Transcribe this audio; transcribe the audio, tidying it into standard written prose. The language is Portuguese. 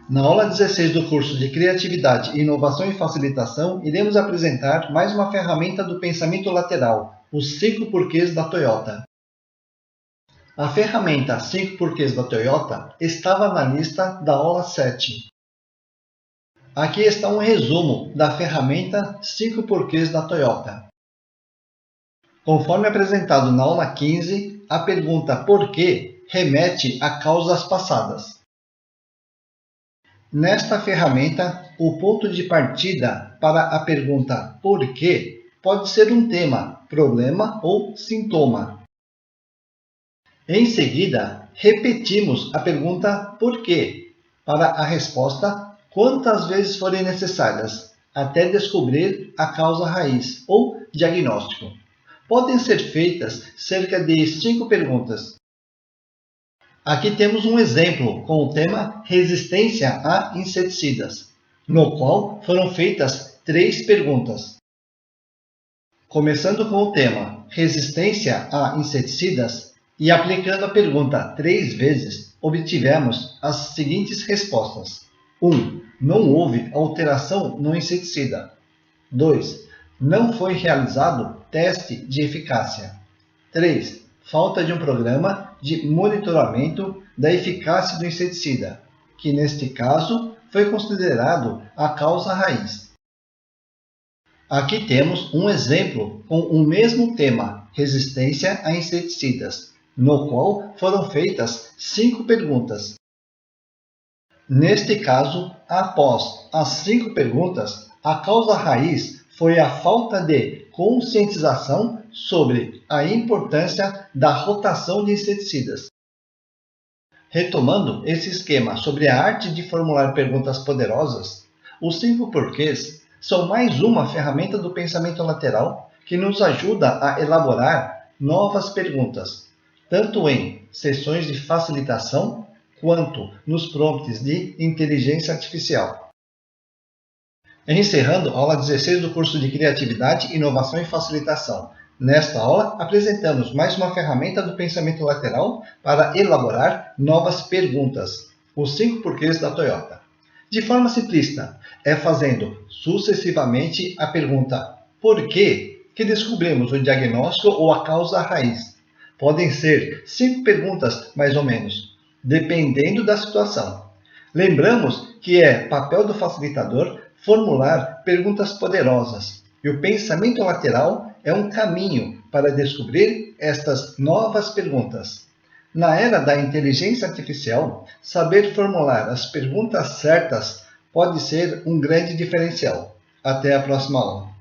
Na aula 16 do curso de Criatividade, Inovação e Facilitação, iremos apresentar mais uma ferramenta do pensamento lateral, os 5 porquês da Toyota. A ferramenta 5 porquês da Toyota estava na lista da aula 7. Aqui está um resumo da ferramenta 5 porquês da Toyota. Conforme apresentado na aula 15, a pergunta por quê remete a causas passadas. Nesta ferramenta, o ponto de partida para a pergunta por quê pode ser um tema, problema ou sintoma. Em seguida, repetimos a pergunta por quê para a resposta quantas vezes forem necessárias, até descobrir a causa raiz ou diagnóstico. Podem ser feitas cerca de 5 perguntas. Aqui temos um exemplo com o tema resistência a inseticidas, no qual foram feitas 3 perguntas. Começando com o tema resistência a inseticidas e aplicando a pergunta 3 vezes, obtivemos as seguintes respostas. 1. Não houve alteração no inseticida. 2. Não foi realizado teste de eficácia. 3. Falta de um programa de monitoramento da eficácia do inseticida, que neste caso foi considerado a causa raiz. Aqui temos um exemplo com o mesmo tema, resistência a inseticidas, no qual foram feitas 5 perguntas. Neste caso, após as 5 perguntas, a causa raiz foi a falta de conscientização sobre a importância da rotação de inseticidas. Retomando esse esquema sobre a arte de formular perguntas poderosas, os 5 porquês são mais uma ferramenta do pensamento lateral que nos ajuda a elaborar novas perguntas, tanto em sessões de facilitação quanto nos prompts de inteligência artificial. Encerrando a aula 16 do curso de Criatividade, Inovação e Facilitação. Nesta aula, apresentamos mais uma ferramenta do pensamento lateral para elaborar novas perguntas, os 5 porquês da Toyota. De forma simplista, é fazendo sucessivamente a pergunta por quê que descobrimos o diagnóstico ou a causa raiz. Podem ser 5 perguntas, mais ou menos, dependendo da situação. Lembramos que é papel do facilitador formular perguntas poderosas, e o pensamento lateral é um caminho para descobrir estas novas perguntas. Na era da inteligência artificial, saber formular as perguntas certas pode ser um grande diferencial. Até a próxima aula.